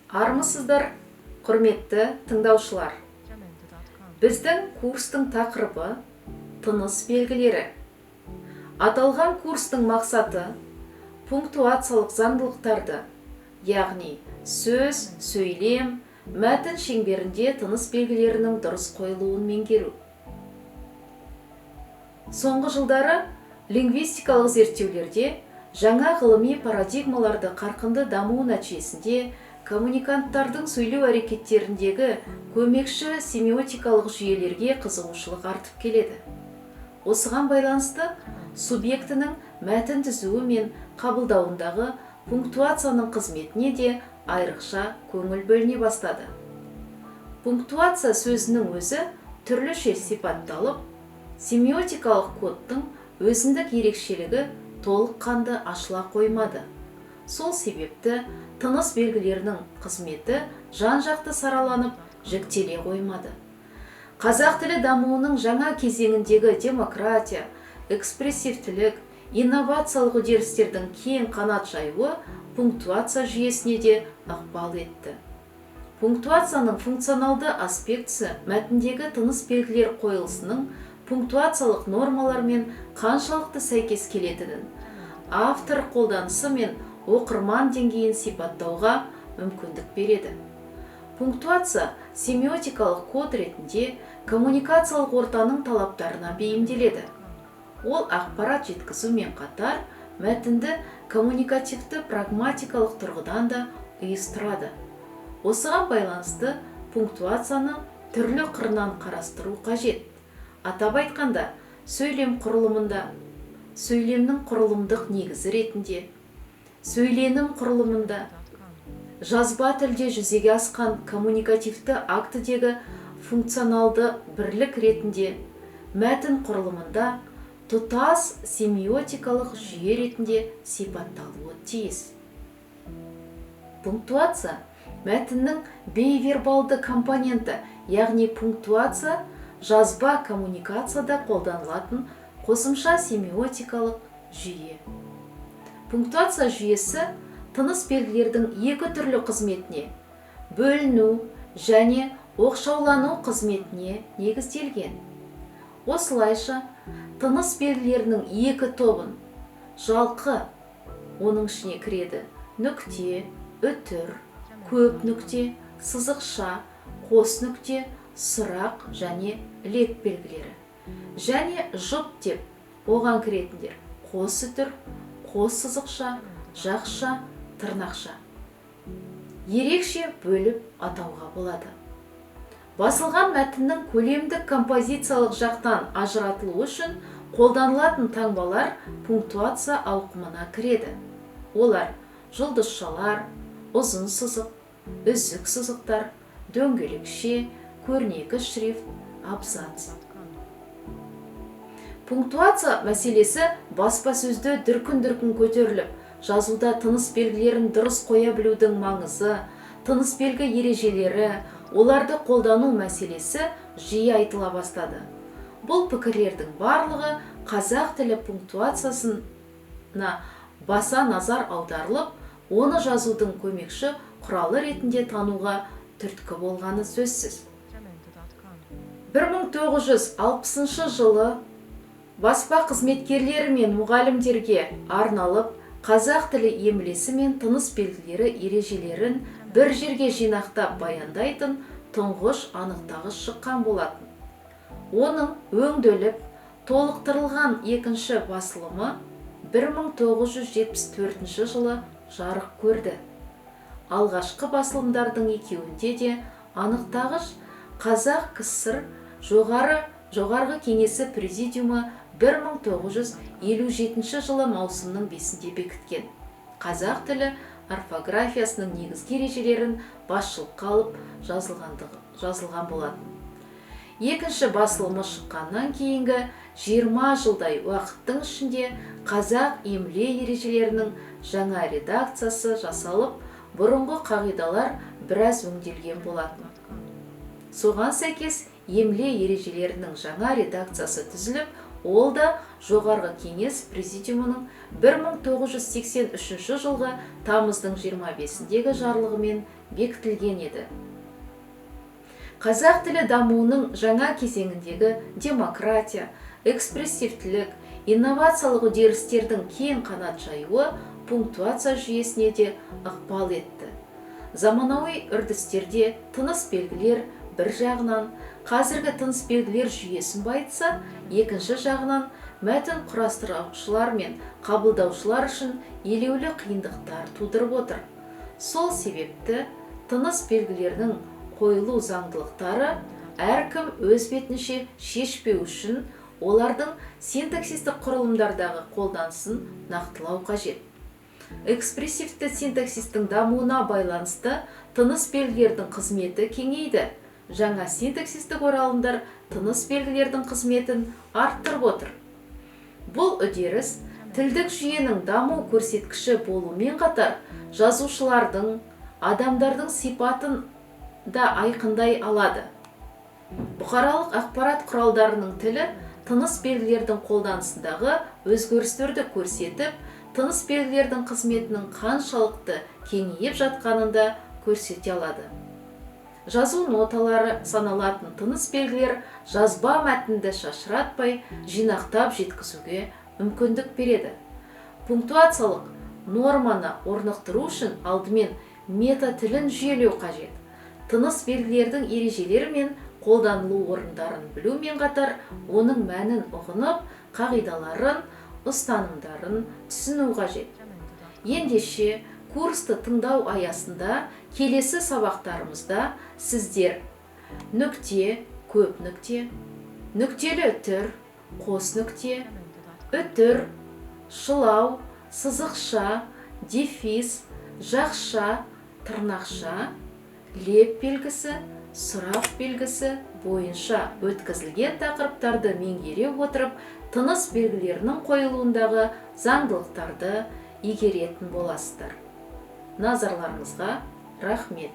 Армысыздар, құрметті тыңдаушылар. Біздің курстың тақырыбы тыныс белгілері. Аталған курстың мақсаты пунктуациялық заңдылықтарды, яғни сөз, сөйлем, мәтін шеңберінде тыныс белгілерінің дұрыс қойылуын меңгеру. Соңғы жылдары лингвистикалық зерттеулерде жаңа ғылыми парадигмаларды қарқынды даму нәтижесінде коммуниканттардың сөйлеу әрекеттеріндегі көмекші семиотикалық жүйелерге қызығушылық артып келеді. Осыған байланысты субъектінің мәтін түзуі мен қабылдауындағы пунктуацияның қызметіне де айрықша көңіл бөліне бастады. Пунктуация сөзінің өзі түрліше сипатталып, семиотикалық кодтың өзіндік ерекшелігі толыққанды ашыла қоймады. Сол себепті тыныс белгілерінің қызметі жан-жақты сараланып, жіктеле қоймады. Қазақ тілі дамуының жаңа кезеңіндегі демократия, экспрессивтілік, инновациялық үдерістердің кең қанат жаюы пунктуация жүйесіне де ықпал етті. Пунктуацияның функционалды аспектісі мәтіндегі тыныс белгілер қойылысының пунктуациялық нормалармен қаншалықты сәйкес келетінін, автор қолданысы мен оқырман деңгейін сипаттауға мүмкіндік береді. Пунктуация семиотикалық код ретінде коммуникациялық ортаның талаптарына бейімделеді. Ол ақпарат жеткізумен қатар мәтінді коммуникативті прагматикалық тұрғыдан да ұйыстырады. Осыған байланысты пунктуацияны түрлі қырынан қарастыру қажет. Атап айтқанда, сөйлем құрылымында, сөйлемнің құрылымдық негізі ретінде, сөйленім құрылымында, жазба тілде жүзеге асқан коммуникативті актідегі функционалды бірлік ретінде, мәтін құрылымында, тұтас семиотикалық жүйе ретінде сипатталуы тиіс. Пунктуация мәтіннің бейвербалды компоненті, яғни пунктуация жазба коммуникацияда қолданылатын қосымша семиотикалық жүйе. Пунктуация жүйесі тыныс белгілердің екі түрлі қызметіне, бөліну және оқшаулану қызметіне негізделген. Осылайша, тыныс белгілерінің екі тобын, жалқы, оның ішіне кіреді нүкте, үтір, көп нүкте, сызықша, қос нүкте, сұрақ және лек белгілері, және жұп деп оған кіретіндер қос үтір, қос сызықша, жақша, тырнақша. Ерекше бөліп атауға болады. Басылған мәтіннің көлемдік композициялық жақтан ажыратылуы үшін қолданылатын таңбалар пунктуация ауқымына кіреді. Олар жұлдызшалар, ұзын сызық, үзік сызықтар, дөңгелекше, көрнекі шрифт, абзац. Пунктуация мәселесі баспасөзде дүркін-дүркін көтеріліп, жазуда тыныс белгілерін дұрыс қоя білудің маңызы, тыныс белгі ережелері, оларды қолдану мәселесі жиі айтыла бастады. Бұл пікірлердің барлығы қазақ тілі пунктуациясына баса назар аударылып, оны жазудың көмекші құралы ретінде тануға түрткі болғаны сөзсіз. 1960 жылы баспа қызметкерлері мен мұғалімдерге арналып қазақ тілі емлесі мен тыныс белгілері ережелерін бір жерге жинақтап баяндайтын тұңғыш анықтағыш шыққан болатын. Оның өңделіп, толықтырылған екінші басылымы 1974 жылы жарық көрді. Алғашқы басылымдардың екеуінде де анықтағыш Қазақ КСР жоғарғы кеңесі президиумы 1957 жылы маусымның 5-інде бекіткен. Қазақ тілі орфографиясының негізгі ережелерін басшылыққа алып жазылған болатын. Екінші басылымы шыққаннан кейінгі 20 жылдай уақыттың ішінде қазақ емле ережелерінің жаңа редакциясы жасалып, бұрынғы қағидалар біраз өңделген болатын. Соған сәйкес емле ережелерінің жаңа редакциясы түзіліп, Ол да жоғарғы кеңес президиумының 1983 жылғы тамыздың 25-дегі жарлығымен бекітілген еді. Қазақ тілі дамуының жаңа кезеңіндегі демократия, экспрессивтілік, инновациялық үдерістердің кең қанат жаюы пунктуация жүйесіне де ықпал етті. Заманауи үрдістерде тыныс белгілер бір жағынан қазіргі тыныс белгілер жүйесін байытса, екінші жағынан мәтін құрастыраушылар мен қабылдаушылар үшін елеулі қиындықтар тудырып отыр. Сол себепті тыныс белгілерінің қойылу заңдылықтары әркім өз бетінше шешпеу үшін олардың синтаксистік құрылымдардағы қолданысын нақтылау қажет. Экспрессивті синтаксистің дамуына байланысты тыныс белгілердің қызметі кеңейді. Жаңа синтаксистік оралымдар тыныс белгілердің қызметін арттырып отыр. Бұл үдеріс тілдік жүйенің даму көрсеткіші болумен қатар, жазушылардың, адамдардың сипатын да айқындай алады. Бұқаралық ақпарат құралдарының тілі тыныс белгілердің қолданысындағы өзгерістерді көрсетіп, тыныс белгілердің қызметінің қаншалықты кеңейіп жатқанын да көрсете алады. Жазу ноталары саналатын тыныс белгілер жазба мәтінді шашыратпай жинақтап жеткізуге мүмкіндік береді. Пунктуациялық норманы орнықтыру үшін алдымен мета тілін жүйелеу қажет. Тыныс белгілердің ережелері мен қолданылу орындарын білумен қатар, оның мәнін ұғынып, қағидаларын, ұстанымдарын түсіну қажет. Ендеше, курсты тыңдау аясында келесі сабақтарымызда сіздер нүкте, көп нүкте, нүктелі үтір, қос нүкте, үтір, шылау, сызықша, дефис, жақша, тырнақша, леп белгісі, сұрақ белгісі бойынша өткізілген тақырыптарды меңгере отырып, тыныс белгілерінің қойылуындағы заңдылықтарды игеретін боласыздар. Назарларыңызға рахмет.